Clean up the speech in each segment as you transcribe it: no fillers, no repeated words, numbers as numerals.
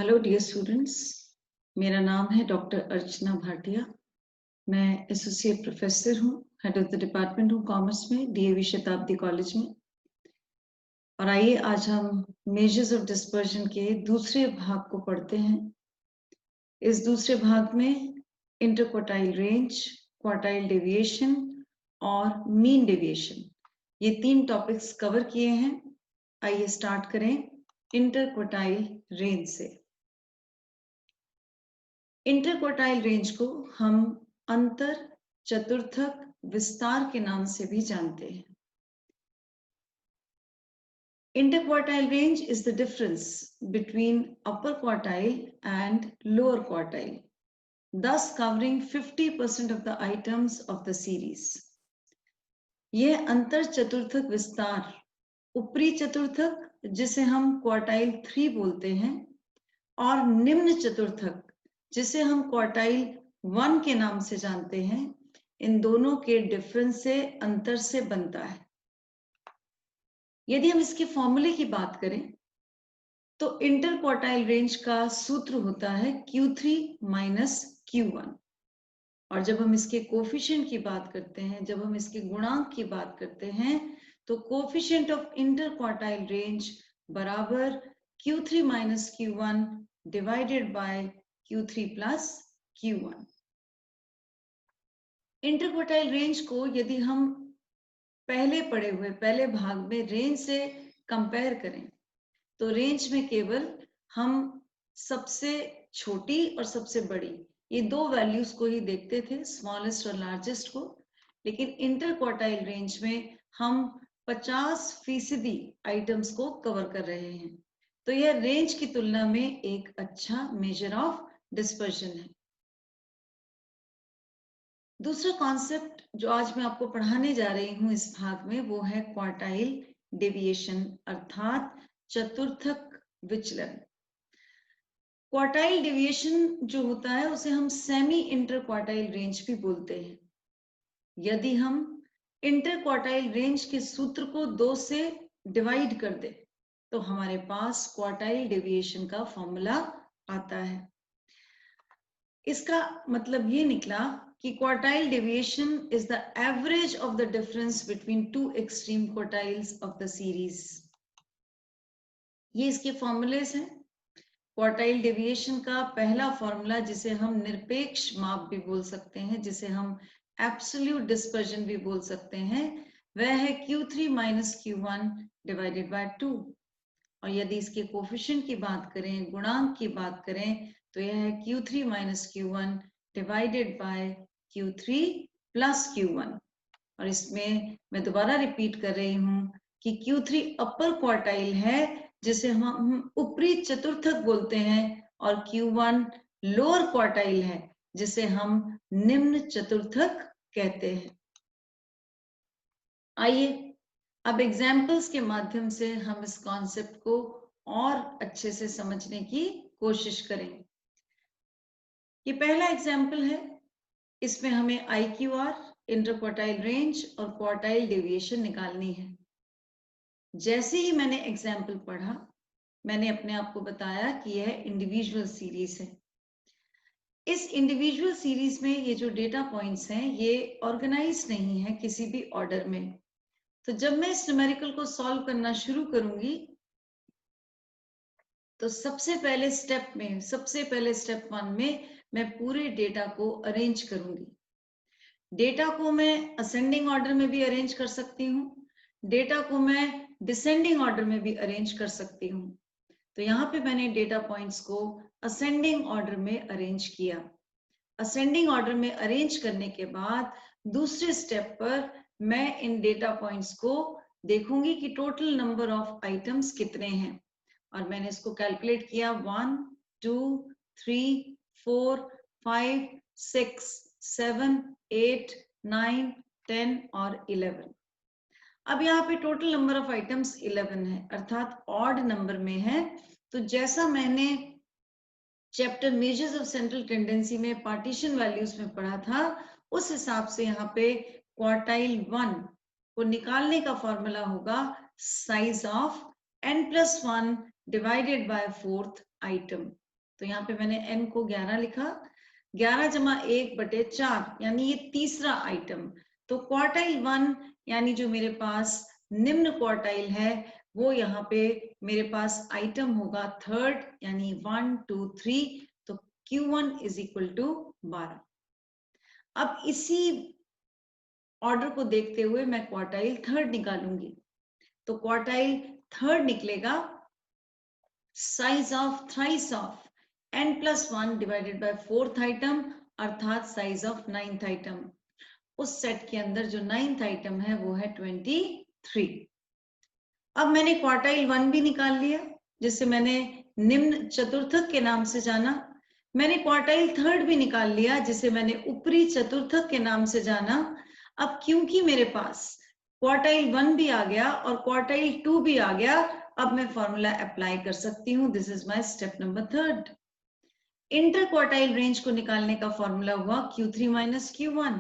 Hello dear students, मेरा नाम है डॉक्टर अर्चना भाटिया। मैं एसोसिएट प्रोफेसर हूँ, हेड ऑफ द डिपार्टमेंट हूँ कॉमर्स में डीएवी शताब्दी कॉलेज में। और आइए आज हम मेजर्स ऑफ डिस्पर्जन के दूसरे भाग को पढ़ते हैं। इस दूसरे भाग में इंटरक्वार्टाइल रेंज, क्वार्टाइल डेविएशन और मीन डेविएशन, ये 3 टॉपिक्स कवर किए हैं। आइए स्टार्ट करें इंटरक्वार्टाइल रेंज से। इंटरक्वार्टाइल रेंज को हम अंतर चतुर्थक विस्तार के नाम से भी जानते हैं। Interquartile range is the difference between upper quartile and lower quartile, thus covering 50% of the items of the series. यह अंतर चतुर्थक विस्तार ऊपरी चतुर्थक, जिसे हम क्वार्टाइल 3 बोलते हैं, और निम्न चतुर्थक, जिसे हम क्वार्टाइल 1 के नाम से जानते हैं, इन दोनों के डिफरेंस से, अंतर से बनता है। यदि हम इसके फॉर्मूले की बात करें तो इंटर क्वार्टाइल रेंज का सूत्र होता है Q3 माइनस Q1। और जब हम इसके कोफिशिएंट की बात करते हैं, जब हम इसके गुणांक की बात करते हैं, तो coefficient of inter quartile range बराबर Q3 minus Q1 divided by Q3 plus Q1। Interquartile range को यदि हम पहले भाग में रेंज से कंपेयर करें तो रेंज में केवल हम सबसे छोटी और सबसे बड़ी, ये 2 वैल्यूज को ही देखते थे, स्मॉलेस्ट और लार्जेस्ट को। लेकिन इंटरक्वार्टाइल रेंज में हम 50% आइटम्स को कवर कर रहे हैं, तो यह रेंज की तुलना में एक अच्छा मेजर ऑफ डिस्पर्जन है। दूसरा कॉन्सेप्ट जो आज मैं आपको पढ़ाने जा रही हूं इस भाग में, वो है क्वार्टाइल डेविएशन, अर्थात चतुर्थक विचलन। क्वार्टाइल डेविएशन जो होता है उसे हम सेमी इंटर क्वार्टाइल रेंज भी बोलते हैं। यदि हम इंटर क्वार्टाइल रेंज के सूत्र को 2 से डिवाइड कर दे तो हमारे पास क्वार्टाइल डेविएशन का फॉर्मूला आता है। इसका मतलब ये निकला कि quartile deviation is the average of the difference between 2 extreme quartiles of the series. ये इसके फॉर्मूलेस हैं। क्वार्टाइल डेविएशन का पहला फॉर्मूला, जिसे हम निरपेक्ष माप भी बोल सकते हैं, जिसे हम एब्सोल्यूट डिस्पर्जन भी बोल सकते हैं, वह है Q3 minus Q1 divided by 2। और यदि इसके कोफिशिएंट की बात करें, गुणांक की बात करें, तो यह है Q3 minus Q1 divided by Q3 plus Q1। और इसमें मैं दोबारा रिपीट कर रही हूं कि Q3 अपर क्वार्टाइल है, जिसे हम ऊपरी चतुर्थक बोलते हैं, और Q1 लोअर क्वार्टाइल है, जिसे हम निम्न चतुर्थक कहते हैं। आइए अब एग्जाम्पल्स के माध्यम से हम इस कॉन्सेप्ट को और अच्छे से समझने की कोशिश करें। ये पहला एग्जाम्पल है, इसमें हमें IQR, इंटरक्वार्टाइल रेंज और क्वार्टाइल डेविएशन निकालनी है। जैसे ही मैंने एग्जाम्पल पढ़ा, मैंने अपने आप को बताया कि यह इंडिविजुअल सीरीज है। इस इंडिविजुअल सीरीज में ये जो डेटा पॉइंट्स हैं, ये ऑर्गेनाइज नहीं है किसी भी ऑर्डर में। तो जब मैं इस न्यूमेरिकल को सॉल्व करना शुरू करूंगी, तो सबसे पहले स्टेप 1 में मैं पूरे डेटा को अरेंज करूंगी। डेटा को मैं असेंडिंग ऑर्डर में भी अरेंज कर सकती हूँ, डेटा को मैं डिसेंडिंग ऑर्डर में भी अरेंज कर सकती हूँ। तो यहाँ पे मैंने डेटा पॉइंट्स को असेंडिंग ऑर्डर में अरेंज किया। असेंडिंग ऑर्डर में अरेंज करने के बाद दूसरे स्टेप पर मैं इन डेटा पॉइंट्स को देखूंगी कि टोटल नंबर ऑफ आइटम्स कितने हैं, और मैंने इसको कैलकुलेट किया 1 2 3 4 5 6 7 8 9 10 और 11। अब यहाँ पे टोटल नंबर ऑफ आइटम्स 11 है, अर्थात ऑड नंबर में है। तो जैसा मैंने chapter measures of central tendency में पार्टीशन वैल्यूज में पढ़ा था, उस हिसाब से यहाँ पे क्वार्टाइल 1 को निकालने का फॉर्मूला होगा size of n+1 divided bye 4th item. तो यहाँ पे मैंने n को 11 लिखा, 11 जमा 1/4 यानी ये तीसरा आइटम। तो क्वार्टाइल 1 यानी जो मेरे पास निम्न क्वार्टाइल है वो यहाँ पे मेरे पास आइटम होगा थर्ड, यानी 1 2 3। तो Q1 इज इक्वल टू 12। अब इसी ऑर्डर को देखते हुए मैं क्वार्टाइल थर्ड निकालूंगी। तो क्वार्टाइल थर्ड निकलेगा size of thrice of n+1 divided by fourth item, अर्थात साइज ऑफ नाइन्थ आइटम। उस सेट के अंदर जो नाइन्थ आइटम है वो है 23। अब मैंने क्वार्टाइल 1 भी निकाल लिया, जिसे मैंने निम्न चतुर्थक के नाम से जाना। मैंने क्वार्टाइल थर्ड भी निकाल लिया, जिसे मैंने ऊपरी चतुर्थक के नाम से जाना। अब क्योंकि मेरे पास क्वार्टाइल 1 भी आ गया और क्वार्टाइल 2 भी आ गया, अब मैं फॉर्मूला अप्लाई कर सकती हूँ। This is my step number third. Inter quartile range को निकालने का फॉर्मूला हुआ Q3 माइनस Q1।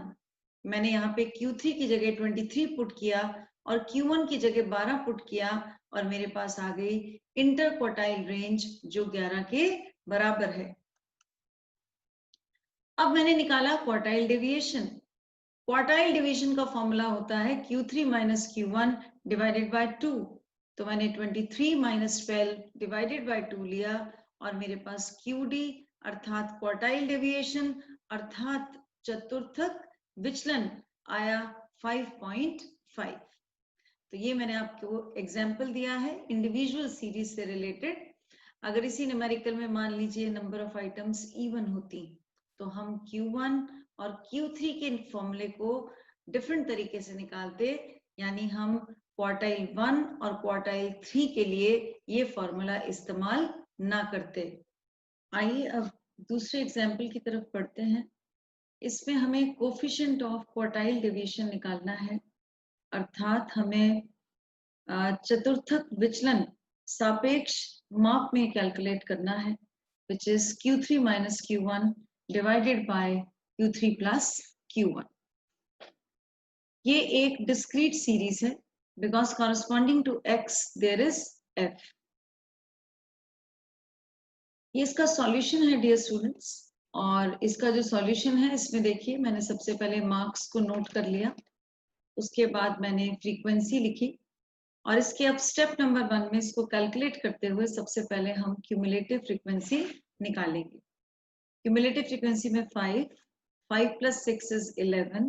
मैंने यहाँ पे Q3 की जगह 23 पुट किया और Q1 की जगह 12 पुट किया और मेरे पास आ गई इंटर क्वार्टाइल रेंज जो 11 के बराबर है। अब मैंने निकाला क्वार्टाइल डेविएशन। क्वार्टाइल डिवीजन का फॉर्मूला होता है Q3 minus Q1 divided by 2। तो मैंने 23 माइनस 12 डिवाइडेड बाय 2 लिया और मेरे पास QD अर्थात क्वार्टाइल डेविएशन अर्थात चतुर्थक विचलन आया 5.5। तो ये मैंने आपको एग्जाम्पल दिया है इंडिविजुअल सीरीज से रिलेटेड। अगर इसी न्यूमेरिकल में मान लीजिए नंबर ऑफ आइटम्स इवन होती तो हम Q1 और Q3 के फॉर्मूले को डिफरेंट तरीके से निकालते, यानी हम क्वार्टाइल 1 और क्वार्टाइल 3 के लिए ये फॉर्मूला इस्तेमाल ना करते। आइए अब दूसरे एग्जाम्पल की तरफ पढ़ते हैं। इसमें हमें कोफिशिएंट ऑफ क्वार्टाइल डिवीजन निकालना है, अर्थात हमें चतुर्थक विचलन सापेक्ष माप में कैलकुलेट करना है, which is Q3 minus Q1 divided by Q3 plus Q1। ये एक डिस्क्रीट सीरीज है because corresponding to X there is F। ये इसका सॉल्यूशन है डियर स्टूडेंट्स, और इसका जो सॉल्यूशन है इसमें देखिए मैंने सबसे पहले मार्क्स को नोट कर लिया, उसके बाद मैंने फ्रीक्वेंसी लिखी और इसके अब स्टेप नंबर 1 में इसको कैलकुलेट करते हुए सबसे पहले हम क्यूमुलेटिव फ्रीक्वेंसी निकालेंगे। क्यूमुलेटिव फ्रीक्वेंसी में 5 plus 6 is 11,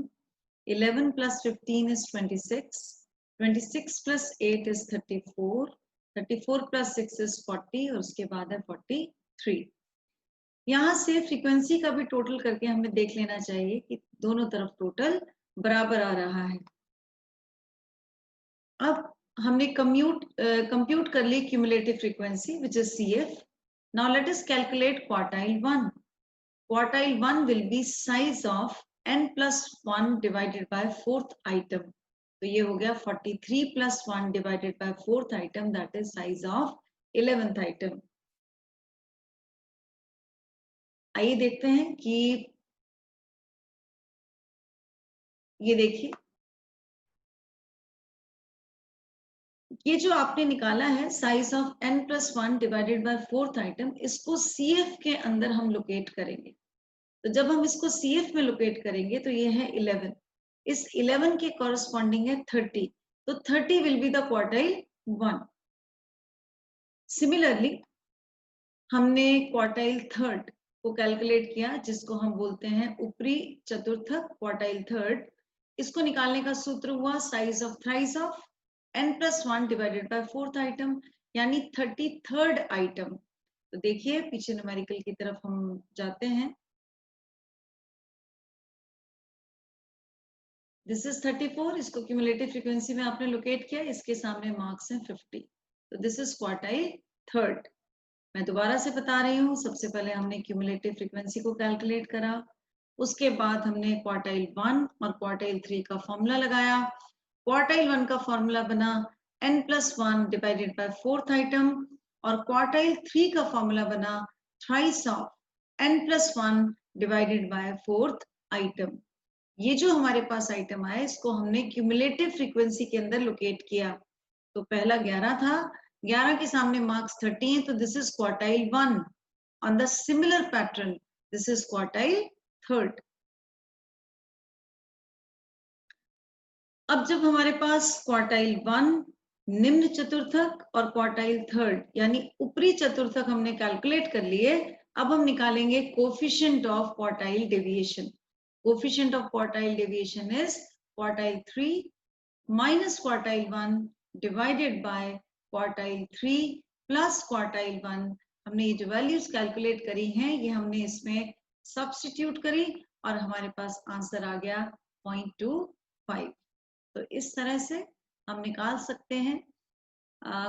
11 plus 15 is 26, 26 plus 8 is 34, 34 plus 6 is 40 और उसके बाद है 43। यहाँ से फ्रीक्वेंसी का भी टोटल करके हमें देख लेना चाहिए कि दोनों तरफ टोटल बराबर आ रहा है। अब हमने कंप्यूट कर ली cumulative frequency which is CF। Now let us calculate quartile 1। Quartile 1 will be size of n+1 divided by fourth item. तो ये हो गया 43 + 1 divided by fourth item, that is size of 11th item. आइए देखते हैं कि ये देखिए ये जो आपने निकाला है size of n+1 divided by fourth item, इसको CF के अंदर हम लोकेट करेंगे। तो जब हम इसको CF में लोकेट करेंगे तो ये है 11, इस 11 के कॉरस्पॉन्डिंग है 30, तो 30 will be the quartile 1। Similarly हमने क्वार्टाइल थर्ड को कैलकुलेट किया, जिसको हम बोलते हैं ऊपरी चतुर्थक क्वार्टाइल थर्ड। इसको निकालने का सूत्र हुआ size of thrice of n+1 divided by fourth item, यानी 33rd आइटम। तो देखिए पीछे न्यूमेरिकल की तरफ हम जाते हैं। दिस इज 34, इसको क्यूमुलेटिव फ्रीक्वेंसी में आपने लोकेट किया, इसके सामने मार्क्स हैं 50। तो दिस इज क्वार्टाइल थर्ड। मैं दोबारा से बता रही हूँ, सबसे पहले हमने क्यूमुलेटिव फ्रीक्वेंसी को कैलकुलेट करा, उसके बाद हमने क्वार्टाइल 1 और क्वार्टाइल 3 का फॉर्मूला लगाया। क्वार्टाइल 1 का फॉर्मूला बना n+1 divided by fourth item और क्वार्टाइल 3 का फॉर्मूला बना thrice of n+1 divided by fourth item. ये जो हमारे पास आइटम आया इसको हमने क्यूमुलेटिव फ्रीक्वेंसी के अंदर लोकेट किया। तो पहला 11 था, 11 के सामने मार्क्स 30 है, तो this is quartile 1। on the similar pattern. This is quartile third. अब जब हमारे पास क्वार्टाइल 1 निम्न चतुर्थक और क्वार्टाइल थर्ड यानी ऊपरी चतुर्थक हमने कैलकुलेट कर लिए, अब हम निकालेंगे coefficient of quartile deviation. Coefficient of quartile deviation is quartile 3 minus quartile 1 divided by quartile 3 plus quartile 1. हमने ये जो वैल्यूज कैलकुलेट करी हैं ये हमने इसमें सब्स्टिट्यूट करी और हमारे पास आंसर आ गया 0.25. तो इस तरह से हम निकाल सकते हैं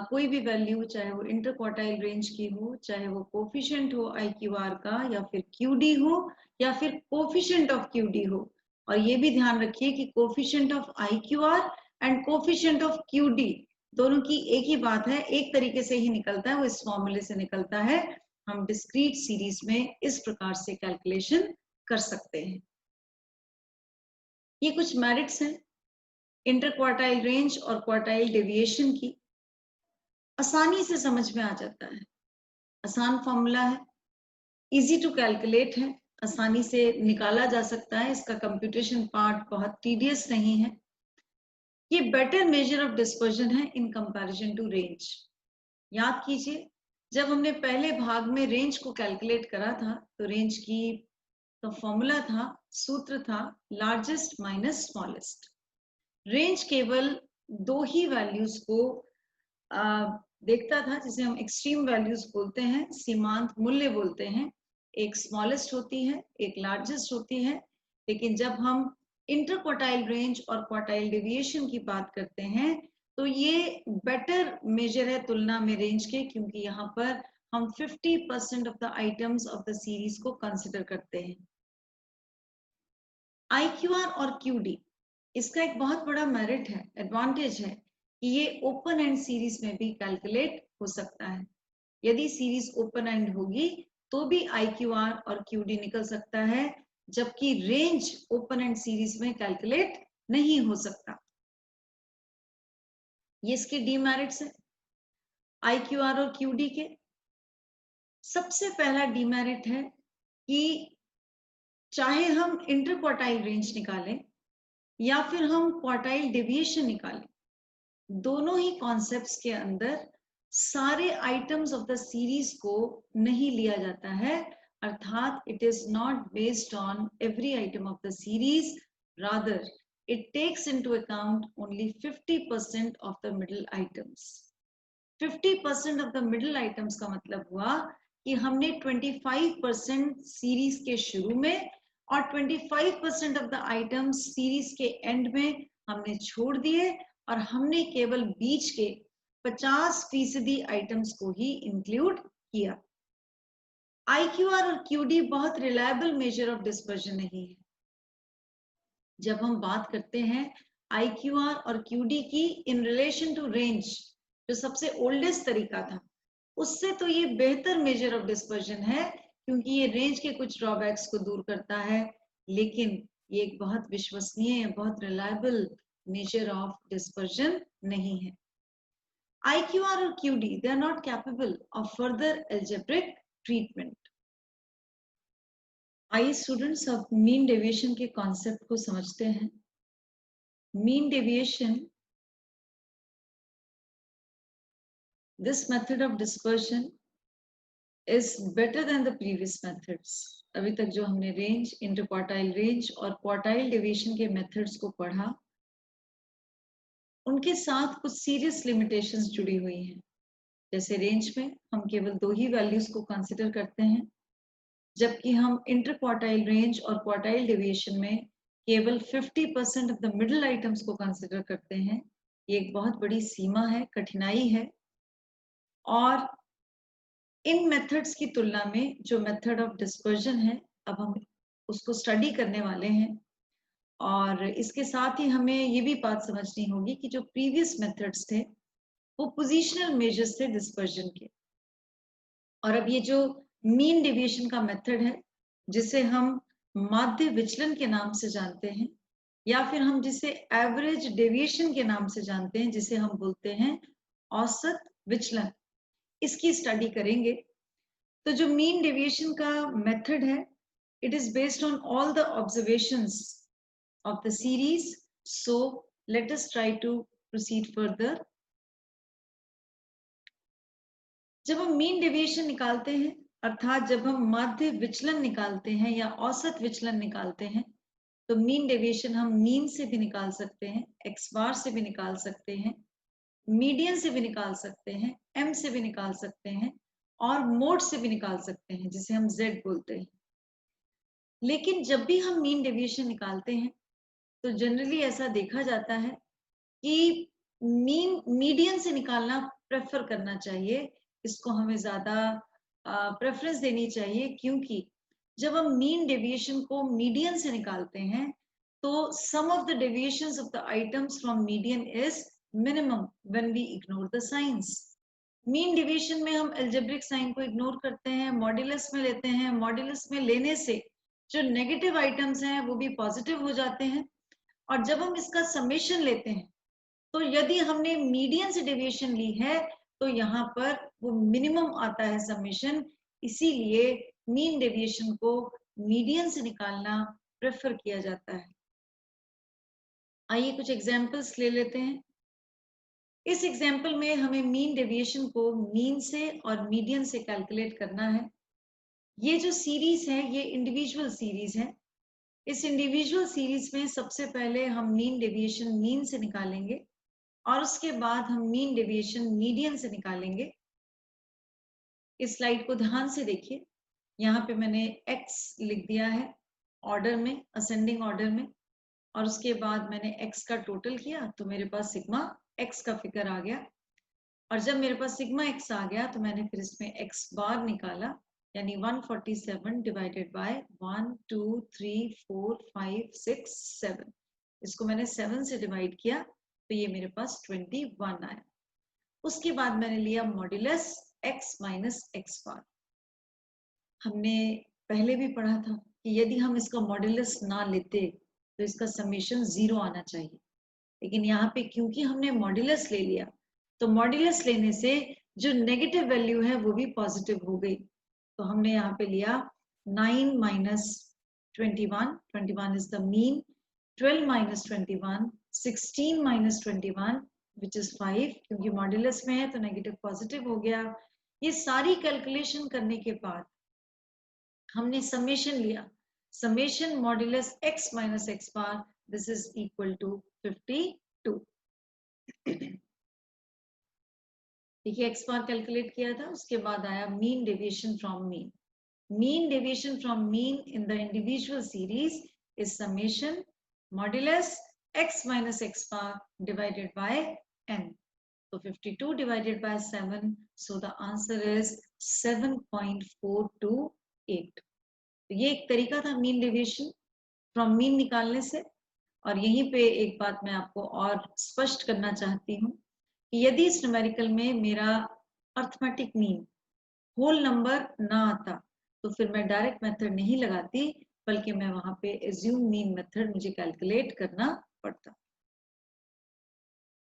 कोई भी वैल्यू, चाहे वो इंटर क्वार्टाइल रेंज की हो, चाहे वो कोफिशिएंट हो IQR का, या फिर QD हो, या फिर कोफिशिएंट ऑफ QD हो. और ये भी ध्यान रखिए कि coefficient of IQR and coefficient of QD दोनों की एक ही बात है, एक तरीके से ही निकलता है, वो इस फॉर्मूले से निकलता है. हम डिस्क्रीट सीरीज में इस प्रकार से कैलकुलेशन कर सकते हैं. ये कुछ मेरिट्स हैं इंटर क्वार्टाइल रेंज और क्वार्टाइल डेविएशन की. आसानी से समझ में आ जाता है, आसान फॉर्मूला है, इजी टू कैलकुलेट है, आसानी से निकाला जा सकता है. इसका कंप्यूटेशन पार्ट बहुत टीडियस नहीं है. ये बेटर मेजर ऑफ डिस्पर्जन है इन कंपैरिजन टू रेंज. याद कीजिए, जब हमने पहले भाग में रेंज को कैलकुलेट करा था तो रेंज की तो फॉर्मूला था, सूत्र था लार्जेस्ट माइनस स्मॉलेस्ट. रेंज केवल दो ही वैल्यूज को देखता था, जिसे हम एक्सट्रीम वैल्यूज बोलते हैं, सीमांत मूल्य बोलते हैं. एक स्मॉलेस्ट होती है, एक लार्जेस्ट होती है. लेकिन जब हम इंटर क्वार्टाइल रेंज और क्वार्टाइल डेविएशन की बात करते हैं तो ये बेटर मेजर है तुलना में रेंज के, क्योंकि यहाँ पर हम 50% of the items of the series को कंसिडर करते हैं. IQR और QD इसका एक बहुत बड़ा मेरिट है, एडवांटेज है कि ये ओपन एंड सीरीज में भी कैलकुलेट हो सकता है. यदि सीरीज ओपन एंड होगी तो भी IQR और QD निकल सकता है, जबकि रेंज ओपन एंड सीरीज में कैलकुलेट नहीं हो सकता. ये इसके डीमेरिट्स है IQR और QD के. सबसे पहला डीमेरिट है कि चाहे हम इंटर क्वार्टाइल रेंज निकालें या फिर हम क्वार्टाइल डेविएशन निकालें, दोनों ही कॉन्सेप्ट्स के अंदर सारे आइटम्स ऑफ द सीरीज को नहीं लिया जाता है. अर्थात it is not based on every item of the series, rather it takes into account only 50% of the middle items. 50% of the middle items का मतलब हुआ कि हमने 25% सीरीज के शुरू में और 25% of the items सीरीज के एंड में हमने छोड़ दिए और हमने केवल बीच के 50% आइटम्स को ही इंक्लूड किया. IQR और QD बहुत रिलायबल मेजर ऑफ डिस्पर्जन नहीं है. जब हम बात करते हैं IQR और QD की इन रिलेशन टू रेंज, जो सबसे ओल्डेस्ट तरीका था, उससे तो ये बेहतर मेजर ऑफ डिस्पर्जन है, क्योंकि ये रेंज के कुछ ड्रॉबैक्स को दूर करता है. लेकिन ये एक बहुत विश्वसनीय, बहुत रिलायबल मेजर ऑफ डिस्पर्जन नहीं है. IQR और QD they are not capable of further algebraic treatment. आइए स्टूडेंट्स अब मीन डेविएशन के कॉन्सेप्ट को समझते हैं. Mean deviation, this method of dispersion is better than the previous methods. अभी तक जो हमने रेंज, इंटर क्वार्टाइल रेंज और क्वार्टाइल डेविएशन के मेथड्स को पढ़ा, उनके साथ कुछ सीरियस लिमिटेशंस जुड़ी हुई हैं. जैसे रेंज में हम केवल दो ही वैल्यूज को कंसिडर करते हैं, जबकि हम इंटर क्वार्टाइल रेंज और क्वार्टाइल डेविएशन में केवल 50% ऑफ द मिडिल आइटम्स को कंसिडर करते हैं. ये एक बहुत बड़ी सीमा है, कठिनाई है. और इन मेथड्स की तुलना में जो मेथड ऑफ डिस्पर्जन है, अब हम उसको स्टडी करने वाले हैं. और इसके साथ ही हमें ये भी बात समझनी होगी कि जो प्रीवियस मेथड्स थे वो पोजिशनल मेजर्स थे डिस्पर्जन के. और अब ये जो मीन डेविएशन का मेथड है, जिसे हम माध्य विचलन के नाम से जानते हैं, या फिर हम जिसे एवरेज डेविएशन के नाम से जानते हैं, जिसे हम बोलते हैं औसत विचलन, इसकी स्टडी करेंगे. तो जो मीन डेविएशन का मेथड है, it is based on all the observations of the series. So let us try to proceed further. जब हम मीन डेविएशन निकालते हैं, अर्थात जब हम माध्य विचलन निकालते हैं या औसत विचलन निकालते हैं, तो मीन डेविएशन हम मीन से भी निकाल सकते हैं, एक्स बार से भी निकाल सकते हैं, मीडियन से भी निकाल सकते हैं, एम से भी निकाल सकते हैं और मोड से भी निकाल सकते हैं, जिसे हम जेड बोलते हैं. लेकिन जब भी हम मीन डेविएशन निकालते हैं तो जनरली ऐसा देखा जाता है कि मीडियन से निकालना प्रेफर करना चाहिए. इसको हमें ज्यादा प्रेफरेंस देनी चाहिए, क्योंकि जब हम मीन डेविएशन को मीडियन से निकालते हैं तो sum of the deviations of the items from median is minimum when we ignore the signs. Mean deviation में हम अलजेब्रिक साइन को इग्नोर करते हैं, मॉड्यूलस में लेते हैं. मॉड्यूलस में लेने से जो नेगेटिव आइटम्स हैं वो भी पॉजिटिव हो जाते हैं. और जब हम इसका समेशन लेते हैं तो यदि हमने मीडियन से डेविएशन ली है तो यहाँ पर वो मिनिमम आता है समेशन. इसीलिए मीन डेविएशन को मीडियन से निकालना प्रेफर किया जाता है. आइए कुछ एग्जांपल्स ले लेते हैं. इस एग्जांपल में हमें मीन डेविएशन को मीन से और मीडियन से कैलकुलेट करना है. ये जो सीरीज है ये इंडिविजुअल सीरीज है. इस इंडिविजुअल सीरीज में सबसे पहले हम मीन डेविएशन मीन से निकालेंगे और उसके बाद हम मीन डेविएशन मीडियन से निकालेंगे. इस स्लाइड को ध्यान से देखिए. यहाँ पे मैंने x लिख दिया है ऑर्डर में, असेंडिंग ऑर्डर में, और उसके बाद मैंने x का टोटल किया तो मेरे पास सिग्मा x का फिगर आ गया. और जब मेरे पास सिग्मा x आ गया तो मैंने फिर इसमें x बार निकाला, यानी 147 डिवाइडेड बाय 1 2 3 4 5 6 7. इसको मैंने 7 से डिवाइड किया तो ये मेरे पास 21 आया. उसके बाद मैंने लिया मॉड्यूलस x माइनस x बार. हमने पहले भी पढ़ा था कि यदि हम इसका मॉड्यूलस ना लेते तो इसका समेशन 0 आना चाहिए. लेकिन यहाँ पे क्योंकि हमने मॉड्यूलस ले लिया तो मॉड्यूलस लेने से जो नेगेटिव वैल्यू है वो भी पॉजिटिव हो गई. तो हमने यहाँ पे लिया 9 minus 21. 21 is the mean. 12 minus 21, 16 minus 21 which is 5. क्योंकि मॉड्यूलस में है तो नेगेटिव पॉजिटिव हो गया. ये सारी कैलकुलेशन करने के बाद हमने समेशन लिया. Summation modulus x minus x bar, this is equal to 52. देखिए x बार कैलकुलेट किया था, उसके बाद आया mean deviation from mean. Mean deviation from mean in the individual series is summation modulus x minus x bar divided by n. तो 52 divided by 7, so the answer is 7.428. तो ये एक तरीका था मीन डेविएशन फ्रॉम मीन निकालने से. और यहीं पे एक बात मैं आपको और स्पष्ट करना चाहती हूँ कि यदि इस न्यूमेरिकल में मेरा अर्थमेटिक मीन होल नंबर ना आता तो फिर मैं डायरेक्ट मेथड नहीं लगाती, बल्कि मैं वहां पे एज्यूम मीन मेथड मुझे कैलकुलेट करना पड़ता.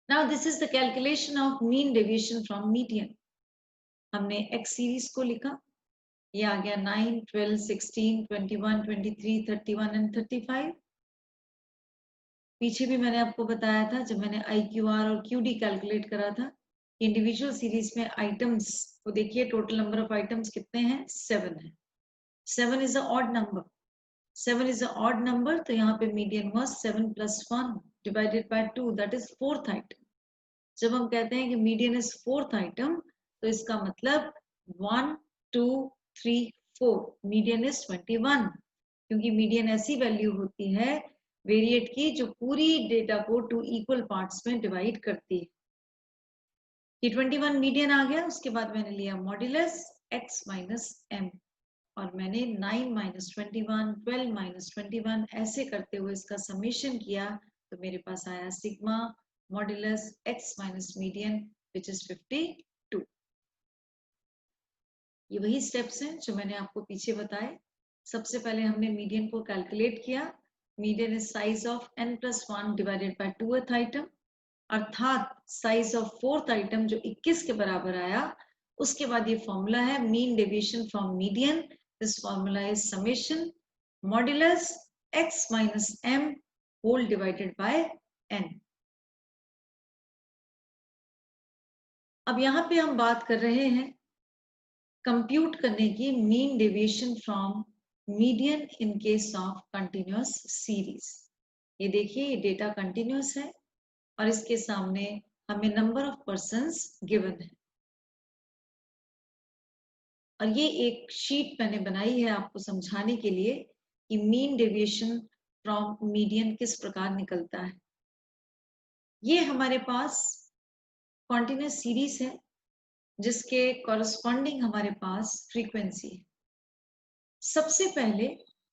Now this is the calculation of mean deviation from median. हमने x सीरीज को लिखा, ये आ गया 9 12 16 21 23 31 एंड 35. पीछे भी मैंने आपको बताया था जब मैंने IQR और QD कैलकुलेट करा था, इंडिविजुअल सीरीज में आइटम्स को देखिए, टोटल नंबर ऑफ आइटम्स कितने हैं? 7 है. 7 is a odd number. 7 is a odd number, तो यहाँ पे median was 7 plus 1 divided by 2, that is 4th item. जब हम कहते हैं कि मीडियन इज 4th आइटम तो इसका मतलब 1 2 3 4, मीडियन इज 21. क्योंकि मीडियन ऐसी वैल्यू होती है वेरिएट की जो पूरी डेटा को 2 इक्वल पार्ट्स में डिवाइड करती है. ये 21 मीडियन आ गया. उसके बाद मैंने लिया मॉड्यूलस x माइनस m और मैंने 9 माइनस 21, 12 माइनस 21 ऐसे करते हुए इसका समेशन किया तो मेरे पास आया sigma modulus x minus median which is 52. ये वही स्टेप्स हैं जो मैंने आपको पीछे बताए. सबसे पहले हमने मीडियन को कैलकुलेट किया. Median is size of n plus 1 divided bye 2th item, अर्थात साइज ऑफ 4th आइटम जो 21 के बराबर आया उसके बाद ये फॉर्मूला है mean deviation from median. This formula is summation modulus x minus m whole divided by n. अब यहाँ पे हम बात कर रहे हैं कंप्यूट करने की mean deviation from median in case of continuous series. ये देखिए ये डेटा कंटिन्यूअस है और इसके सामने हमें नंबर ऑफ पर्संस गिवन है और ये एक शीट मैंने बनाई है आपको समझाने के लिए कि मीन डेविएशन फ्रॉम मीडियन किस प्रकार निकलता है. ये हमारे पास कॉन्टिन्यूअस सीरीज है जिसके कॉरस्पॉन्डिंग हमारे पास फ्रीक्वेंसी है. सबसे पहले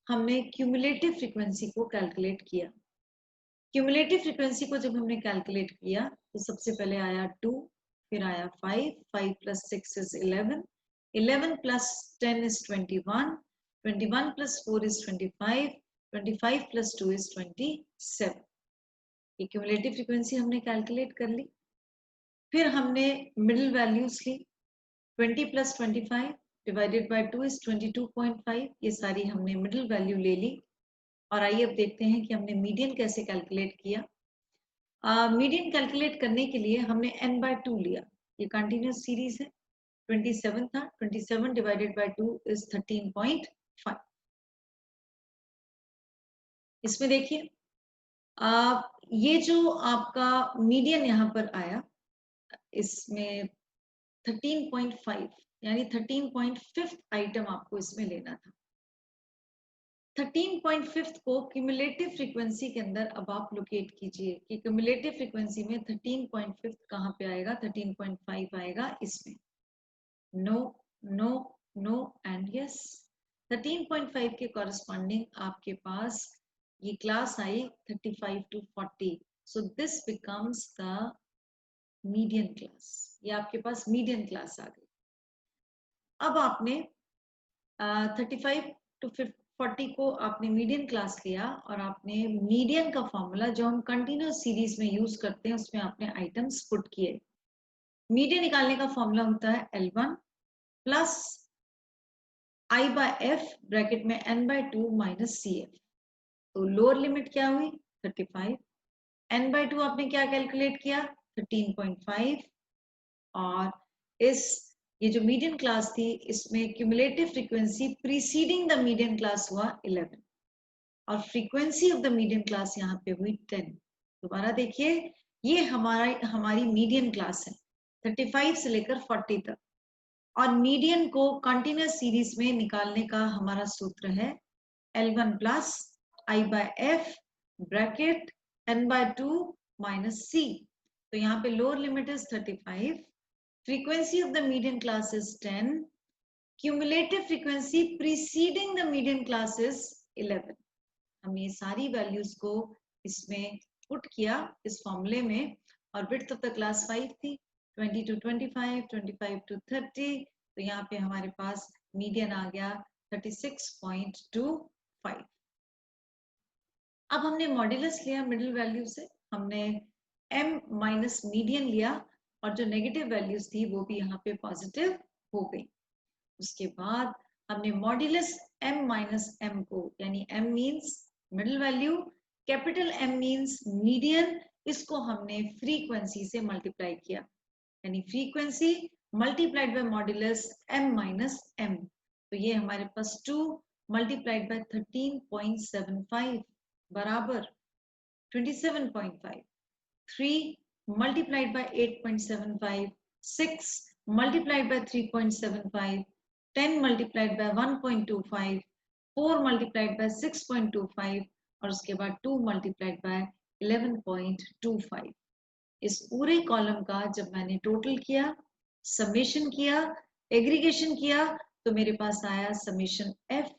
हमने क्यूमुलेटिव फ्रीक्वेंसी को कैलकुलेट किया. क्यूमुलेटिव फ्रीक्वेंसी को जब हमने कैलकुलेट किया तो सबसे पहले आया 2, फिर आया 5, 5 plus 6 is 11, 11 plus 10 is 21, 21 plus 4 is 25, 25 plus 2 is 27. ये क्यूमुलेटिव फ्रीक्वेंसी हमने कैलकुलेट कर ली. फिर हमने मिडिल वैल्यूज ली. 20 plus 25 डिवाइडेड बाय 2 is 22.5. ये सारी हमने मिडिल वैल्यू ले ली और आइए अब देखते हैं कि हमने मीडियन कैसे कैलकुलेट किया. मीडियन कैलकुलेट करने के लिए हमने n/2 लिया. ये कंटिन्यूअस सीरीज है. 27 था. 27 डिवाइडेड बाय 2 इज 13.5. इसमें देखिए ये जो आपका मीडियन यहाँ पर आया इसमें 13.5 यानी 13.5 आइटम आपको इसमें लेना था. 13.5 को क्यूमुलेटिव फ्रीक्वेंसी के अंदर अब आप लोकेट कीजिए कि क्यूमुलेटिव फ्रीक्वेंसी में 13.5 कहाँ पे आएगा. 13.5 आएगा इसमें. No no no and yes. 13.5 के कॉरस्पॉन्डिंग आपके पास ये क्लास आई 35 to 40. So this becomes the median class. ये आपके पास मीडियन क्लास आ गई. अब आपने 35 to 40 को आपने मीडियन क्लास लिया और आपने मीडियन का फॉर्मूला जो हम कंटिन्यूअस सीरीज में यूज करते हैं उसमें आपने आइटम्स पुट किए. मीडियन निकालने का फॉर्मूला होता है L1 प्लस I/F ब्रैकेट में n/2 माइनस CF. तो लोअर लिमिट क्या हुई 35. n/2 आपने क्या कैलकुलेट किया 13.5 और इस ये जो मीडियन क्लास थी इसमें cumulative frequency preceding the median class हुआ 11 और frequency of the median class यहाँ पे हुई 10. दोबारा देखिए ये हमारी मीडियन क्लास है 35 से लेकर 40 तक और मीडियन को कंटिन्यूअस सीरीज में निकालने का हमारा सूत्र है L1 plus I/F bracket n/2 minus C. तो यहाँ पे lower limit is 35. Frequency of the median class is 10. Cumulative frequency preceding the median class is 11. हम ये सारी वैल्यूज को इसमें पुट किया इस फॉर्मूले में और विड्थ ऑफ द क्लास 5 थी. 20 to 25, 25 to 30. तो यहाँ पे हमारे पास मीडियन आ गया 36.25. अब हमने मॉड्यूलस लिया मिडिल वैल्यू से. हमने m माइनस मीडियन लिया और जो नेगेटिव वैल्यूज थी वो भी यहाँ पे पॉजिटिव हो गई. उसके बाद हमने मॉड्यूलस m माइनस m को यानी m means middle value, capital M means median, इसको हमने फ्रीक्वेंसी से मल्टीप्लाई किया यानी frequency multiplied by modulus m minus m. तो ये हमारे पास 2 मल्टीप्लाइड बाय 13.75 बराबर 27.5. 3 multiplied by 8.75, 6 multiplied by 3.75, 10 multiplied by 1.25, 4 multiplied by 6.25 और उसके बाद 2 multiplied by 11.25. इस पूरे कॉलम का जब मैंने टोटल किया, समेशन किया, एग्रीगेशन किया तो मेरे पास आया summation F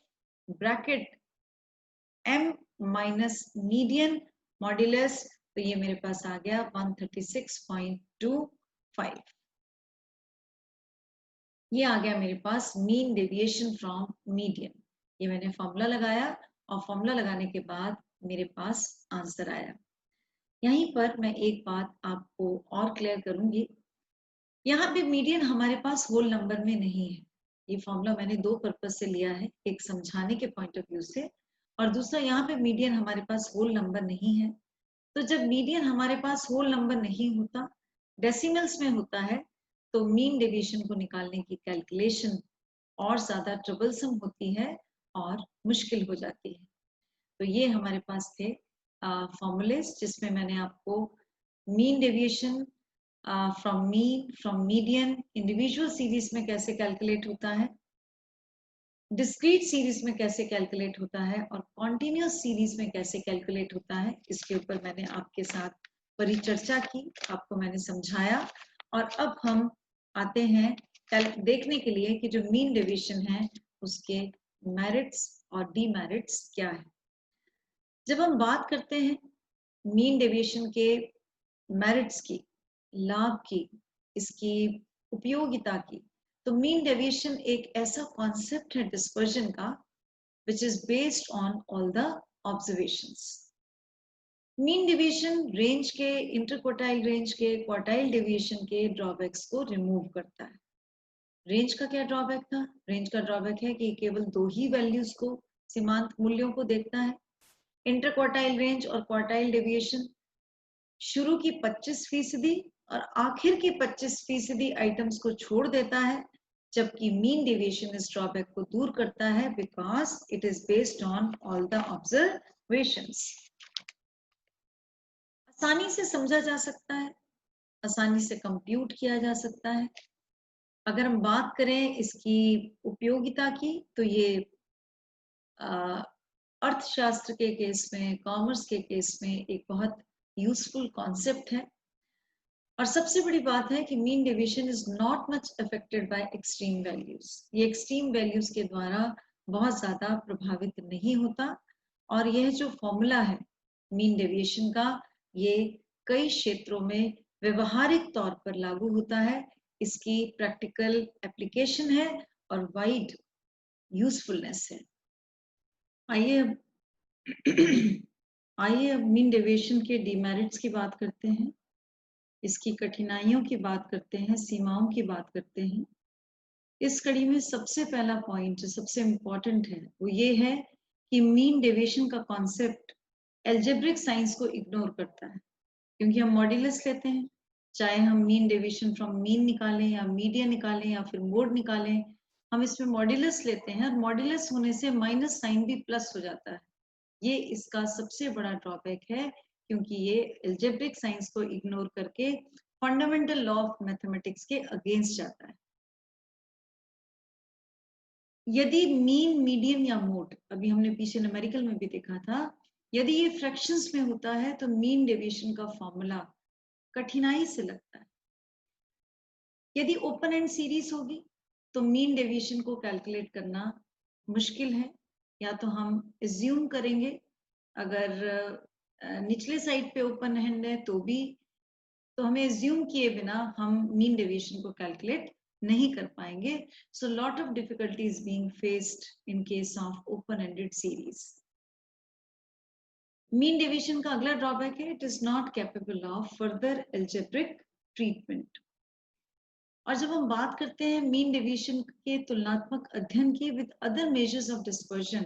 bracket M minus median modulus. तो ये मेरे पास आ गया 136.25. ये आ गया मेरे पास मीन डेविएशन फ्रॉम मीडियन. ये मैंने फॉर्मूला लगाया और फॉर्मूला लगाने के बाद मेरे पास आंसर आया. यहीं पर मैं एक बात आपको और क्लियर करूंगी यहाँ पे मीडियन हमारे पास होल नंबर में नहीं है। ये फॉर्मूला मैंने दो पर्पज से लिया है, एक समझाने के पॉइंट ऑफ व्यू से और दूसरा यहाँ पे मीडियन हमारे पास होल नंबर नहीं है। तो जब मीडियन हमारे पास होल नंबर नहीं होता, डेसिमल्स में होता है, तो मीन डेविएशन को निकालने की कैलकुलेशन और ज्यादा ट्रबलसम होती है और मुश्किल हो जाती है। तो ये हमारे पास थे फॉर्मूलेस जिसमें मैंने आपको mean deviation from mean, from median, individual series में कैसे कैलकुलेट होता है, डिस्क्रीट सीरीज में कैसे कैलकुलेट होता है और कॉन्टिन्यूस सीरीज में कैसे कैलकुलेट होता है, इसके ऊपर मैंने आपके साथ परिचर्चा की, आपको मैंने समझाया। और अब हम आते हैं देखने के लिए कि जो मीन डेविएशन है उसके मेरिट्स और डीमेरिट्स क्या है। जब हम बात करते हैं मीन डेविएशन के मेरिट्स की, लाभ की, इसकी उपयोगिता की, तो मीन डेविएशन एक ऐसा कॉन्सेप्ट है डिस्पर्जन का which is based on all the observations. Mean deviation range के, इंटरक्वार्टाइल रेंज के, क्वार्टाइल डेविएशन के ड्रॉबैक्स को रिमूव करता है। रेंज का क्या ड्रॉबैक था? रेंज का ड्रॉबैक है कि केवल दो ही वैल्यूज को, सीमांत मूल्यों को देखता है। इंटरक्वार्टाइल रेंज और क्वार्टाइल डेविएशन शुरू की 25% और आखिर की 25% आइटम्स को छोड़ देता है, जबकि मीन डेविएशन इस ड्रॉबैक को दूर करता है because it is based on all the observations. आसानी से समझा जा सकता है, आसानी से कंप्यूट किया जा सकता है। अगर हम बात करें इसकी उपयोगिता की, तो ये अर्थशास्त्र के केस में, कॉमर्स के केस में एक बहुत यूजफुल कॉन्सेप्ट है। और सबसे बड़ी बात है कि mean deviation is not much affected by extreme values. ये एक्सट्रीम वैल्यूज के द्वारा बहुत ज्यादा प्रभावित नहीं होता। और यह जो फॉर्मूला है मीन डेविएशन का, ये कई क्षेत्रों में व्यवहारिक तौर पर लागू होता है। इसकी प्रैक्टिकल एप्लीकेशन है और वाइड यूजफुलनेस है। आइए अब मीन डेविएशन के डीमेरिट्स की बात करते हैं, इसकी कठिनाइयों की बात करते हैं, सीमाओं की बात करते हैं। इस कड़ी में सबसे पहला पॉइंट जो सबसे इम्पोर्टेंट है वो ये है कि मीन डेविएशन का कॉन्सेप्ट एल्जेब्रिक साइंस को इग्नोर करता है। क्योंकि हम मॉड्यूलस लेते हैं, चाहे हम मीन डेविएशन फ्रॉम मीन निकालें या मीडियन निकालें या फिर मोड निकालें, हम इसमें मॉड्यूलस लेते हैं और मॉड्यूलस होने से माइनस साइन भी प्लस हो जाता है। ये इसका सबसे बड़ा ड्रॉबैक है, क्योंकि ये एल्जेब्रिक साइंस को इग्नोर करके फंडामेंटल लॉ ऑफ मैथमेटिक्स के अगेंस्ट जाता है। यदि मीन, मीडियन या मोड, अभी हमने पीछे न्यूमेरिकल में भी देखा था, यदि ये फ्रैक्शंस में होता है तो मीन डेविएशन का फॉर्मूला कठिनाई से लगता है। यदि ओपन एंड सीरीज होगी तो मीन डेविएशन को कैलकुलेट करना मुश्किल है। या तो हम एज्यूम करेंगे, अगर निचले साइड पे ओपन एंड है तो भी, तो हमें एज्यूम किए बिना हम मीन डेविएशन को कैलकुलेट नहीं कर पाएंगे। So lot of difficulties being faced in case of open ended series. Mean deviation का अगला ड्रॉबैक है, it is not capable of further algebraic treatment. और जब हम बात करते हैं मीन डेविएशन के तुलनात्मक अध्ययन की with other measures of dispersion,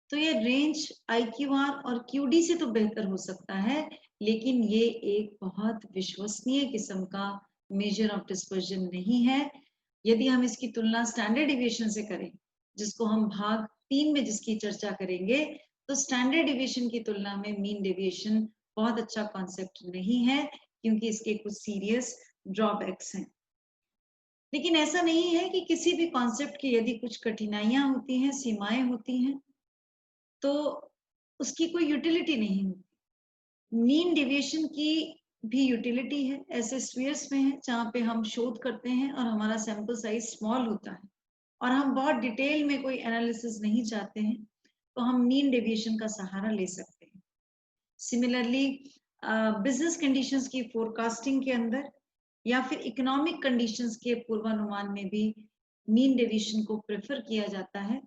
तो ये रेंज IQR और QD से तो बेहतर हो सकता है, लेकिन ये एक बहुत विश्वसनीय किस्म का मेजर ऑफ डिस्पर्जन नहीं है। यदि हम इसकी तुलना स्टैंडर्ड डिविएशन से करें, जिसको हम भाग 3 में जिसकी चर्चा करेंगे, तो स्टैंडर्ड डिविएशन की तुलना में मीन डेविएशन बहुत अच्छा कॉन्सेप्ट नहीं है, क्योंकि इसके कुछ सीरियस ड्रॉबैक्स हैं। लेकिन ऐसा नहीं है कि किसी भी कॉन्सेप्ट की यदि कुछ कठिनाइयां होती हैं, सीमाएं होती हैं, तो उसकी कोई यूटिलिटी नहीं होती। मीन डेविएशन की भी यूटिलिटी है, ऐसे स्फीयर्स में है जहाँ पे हम शोध करते हैं और हमारा सैंपल साइज स्मॉल होता है और हम बहुत डिटेल में कोई एनालिसिस नहीं चाहते हैं, तो हम मीन डेविएशन का सहारा ले सकते हैं। सिमिलरली बिजनेस कंडीशंस की फोरकास्टिंग के अंदर या फिर इकोनॉमिक कंडीशंस के पूर्वानुमान में भी मीन डेविएशन को प्रेफर किया जाता है।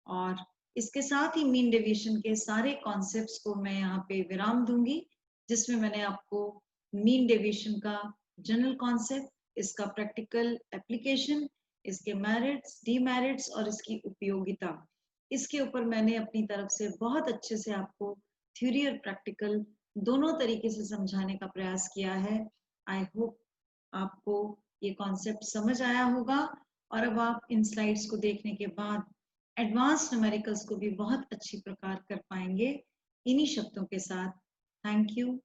और इसके साथ ही मीन डेविएशन के सारे कॉन्सेप्ट्स को मैं यहाँ पे विराम दूंगी, जिसमें मैंने आपको मीन डेविएशन का जनरल कॉन्सेप्ट, इसका प्रैक्टिकल एप्लीकेशन, इसके मेरिट्स, डीमेरिट्स और इसकी उपयोगिता, इसके ऊपर मैंने अपनी तरफ से बहुत अच्छे से आपको थ्योरी और प्रैक्टिकल दोनों तरीके से समझाने का प्रयास किया है। आई होप आपको ये कॉन्सेप्ट समझ आया होगा और अब आप इन स्लाइड्स को देखने के बाद एडवांस न्यूमेरिकल्स को भी बहुत अच्छी प्रकार कर पाएंगे इन्हीं शब्दों के साथ। Thank you.